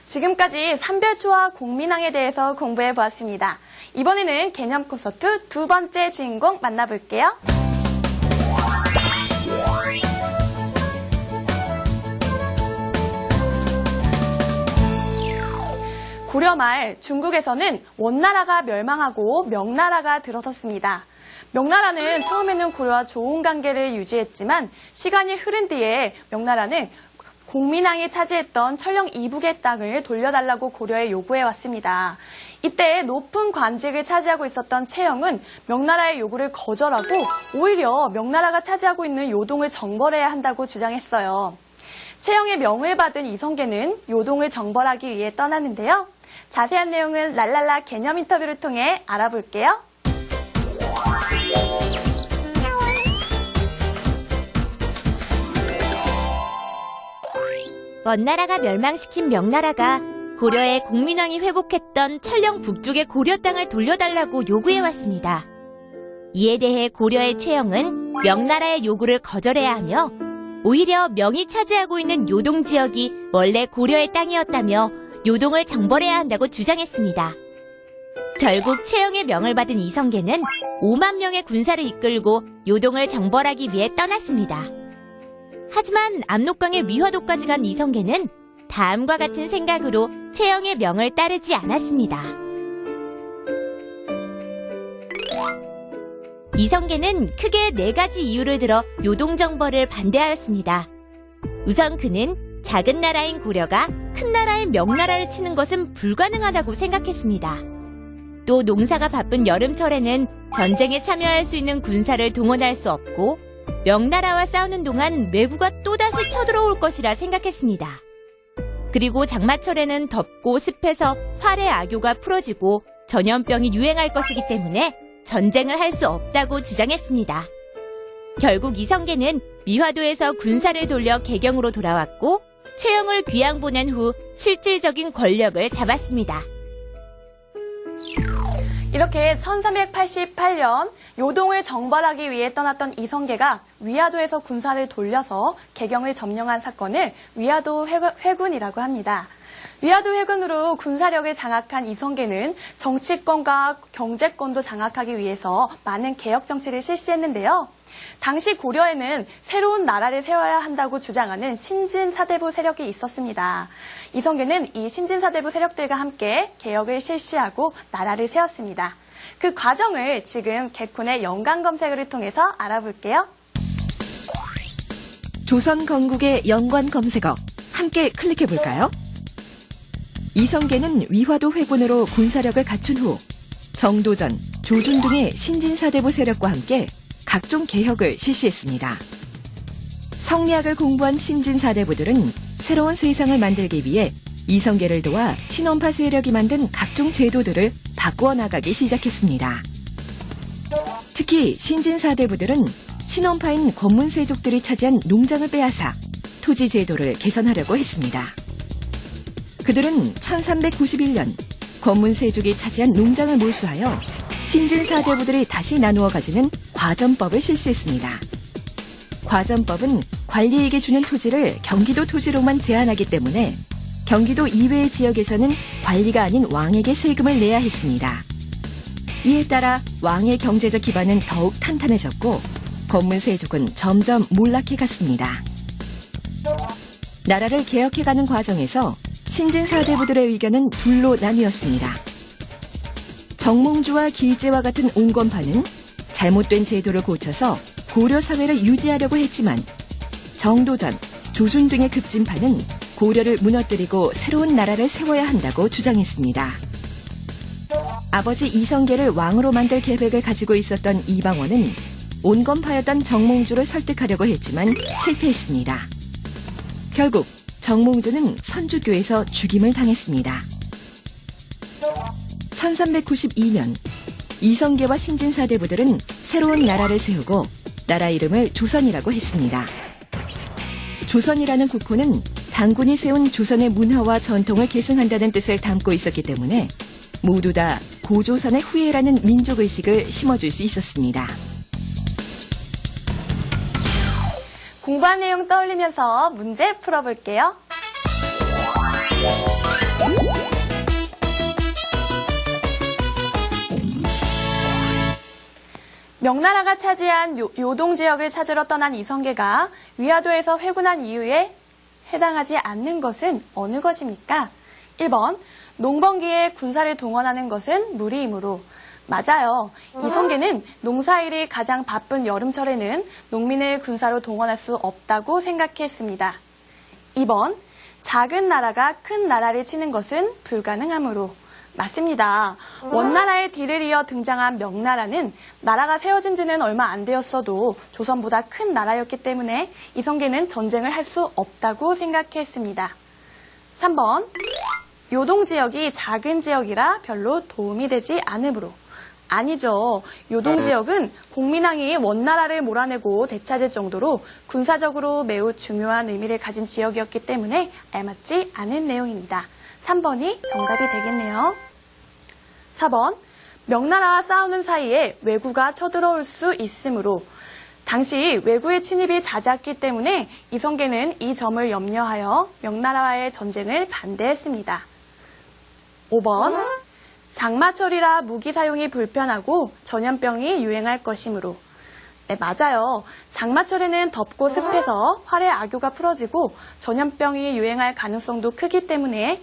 지금까지 삼별초와 공민왕에 대해서 공부해 보았습니다. 이번에는 개념 콘서트 두 번째 주인공 만나볼게요. 고려 말 중국에서는 원나라가 멸망하고 명나라가 들어섰습니다. 명나라는 처음에는 고려와 좋은 관계를 유지했지만 시간이 흐른 뒤에 명나라는 공민왕이 차지했던 철령 이북의 땅을 돌려달라고 고려에 요구해왔습니다. 이때 높은 관직을 차지하고 있었던 채영은 명나라의 요구를 거절하고 오히려 명나라가 차지하고 있는 요동을 정벌해야 한다고 주장했어요. 채영의 명을 받은 이성계는 요동을 정벌하기 위해 떠나는데요. 자세한 내용은 랄랄라 개념 인터뷰를 통해 알아볼게요. 원나라가 멸망시킨 명나라가 고려의 공민왕이 회복했던 철령 북쪽의 고려 땅을 돌려달라고 요구해왔습니다. 이에 대해 고려의 최영은 명나라의 요구를 거절해야 하며 오히려 명이 차지하고 있는 요동 지역이 원래 고려의 땅이었다며 요동을 정벌해야 한다고 주장했습니다. 결국 최영의 명을 받은 이성계는 5만 명의 군사를 이끌고 요동을 정벌하기 위해 떠났습니다. 하지만 압록강의 위화도까지 간 이성계는 다음과 같은 생각으로 최영의 명을 따르지 않았습니다. 이성계는 크게 4가지 이유를 들어 요동정벌을 반대하였습니다. 우선 그는 작은 나라인 고려가 큰 나라인 명나라를 치는 것은 불가능하다고 생각했습니다. 또 농사가 바쁜 여름철에는 전쟁에 참여할 수 있는 군사를 동원할 수 없고 명나라와 싸우는 동안 왜구가 또다시 쳐들어올 것이라 생각했습니다. 그리고 장마철에는 덥고 습해서 활의 악효가 풀어지고 전염병이 유행할 것이기 때문에 전쟁을 할 수 없다고 주장했습니다. 결국 이성계는 미화도에서 군사를 돌려 개경으로 돌아왔고 최영을 귀양 보낸 후 실질적인 권력을 잡았습니다. 이렇게 1388년 요동을 정벌하기 위해 떠났던 이성계가 위화도에서 군사를 돌려서 개경을 점령한 사건을 위화도 회군이라고 합니다. 위화도 회군으로 군사력을 장악한 이성계는 정치권과 경제권도 장악하기 위해서 많은 개혁 정치를 실시했는데요. 당시 고려에는 새로운 나라를 세워야 한다고 주장하는 신진사대부 세력이 있었습니다. 이성계는 이 신진사대부 세력들과 함께 개혁을 실시하고 나라를 세웠습니다. 그 과정을 지금 개콘의 연관 검색어를 통해서 알아볼게요. 조선 건국의 연관 검색어 함께 클릭해볼까요? 이성계는 위화도 회군으로 군사력을 갖춘 후 정도전, 조준 등의 신진사대부 세력과 함께 각종 개혁을 실시했습니다. 성리학을 공부한 신진사대부들은 새로운 세상을 만들기 위해 이성계를 도와 친원파 세력이 만든 각종 제도들을 바꾸어 나가기 시작했습니다. 특히 신진사대부들은 친원파인 권문세족들이 차지한 농장을 빼앗아 토지 제도를 개선하려고 했습니다. 그들은 1391년 권문세족이 차지한 농장을 몰수하여 신진사대부들이 다시 나누어 가지는 과전법을 실시했습니다. 과전법은 관리에게 주는 토지를 경기도 토지로만 제한하기 때문에 경기도 이외의 지역에서는 관리가 아닌 왕에게 세금을 내야 했습니다. 이에 따라 왕의 경제적 기반은 더욱 탄탄해졌고 권문세족은 점점 몰락해 갔습니다. 나라를 개혁해가는 과정에서 신진사대부들의 의견은 둘로 나뉘었습니다. 정몽주와 길제와 같은 온건파는 잘못된 제도를 고쳐서 고려 사회를 유지하려고 했지만 정도전, 조준 등의 급진파는 고려를 무너뜨리고 새로운 나라를 세워야 한다고 주장했습니다. 아버지 이성계를 왕으로 만들 계획을 가지고 있었던 이방원은 온건파였던 정몽주를 설득하려고 했지만 실패했습니다. 결국 정몽주는 선주교에서 죽임을 당했습니다. 1392년 이성계와 신진사대부들은 새로운 나라를 세우고 나라 이름을 조선이라고 했습니다. 조선이라는 국호는 당군이 세운 조선의 문화와 전통을 계승한다는 뜻을 담고 있었기 때문에 모두 다 고조선의 후예라는 민족의식을 심어줄 수 있었습니다. 공부한 내용 떠올리면서 문제 풀어볼게요. 명나라가 차지한 요동 지역을 찾으러 떠난 이성계가 위화도에서 회군한 이유에 해당하지 않는 것은 어느 것입니까? 1번, 농번기에 군사를 동원하는 것은 무리이므로. 맞아요. 이성계는 농사일이 가장 바쁜 여름철에는 농민을 군사로 동원할 수 없다고 생각했습니다. 2번, 작은 나라가 큰 나라를 치는 것은 불가능하므로. 맞습니다. 원나라의 뒤를 이어 등장한 명나라는 나라가 세워진 지는 얼마 안 되었어도 조선보다 큰 나라였기 때문에 이성계는 전쟁을 할 수 없다고 생각했습니다. 3번, 요동 지역이 작은 지역이라 별로 도움이 되지 않으므로. 아니죠. 요동 지역은 공민왕이 원나라를 몰아내고 되찾을 정도로 군사적으로 매우 중요한 의미를 가진 지역이었기 때문에 알맞지 않은 내용입니다. 3번이 정답이 되겠네요. 4번, 명나라와 싸우는 사이에 왜구가 쳐들어올 수 있으므로. 당시 왜구의 침입이 잦았기 때문에 이성계는 이 점을 염려하여 명나라와의 전쟁을 반대했습니다. 5번, 장마철이라 무기 사용이 불편하고 전염병이 유행할 것이므로. 네, 맞아요. 장마철에는 덥고 습해서 활의 악효가 풀어지고 전염병이 유행할 가능성도 크기 때문에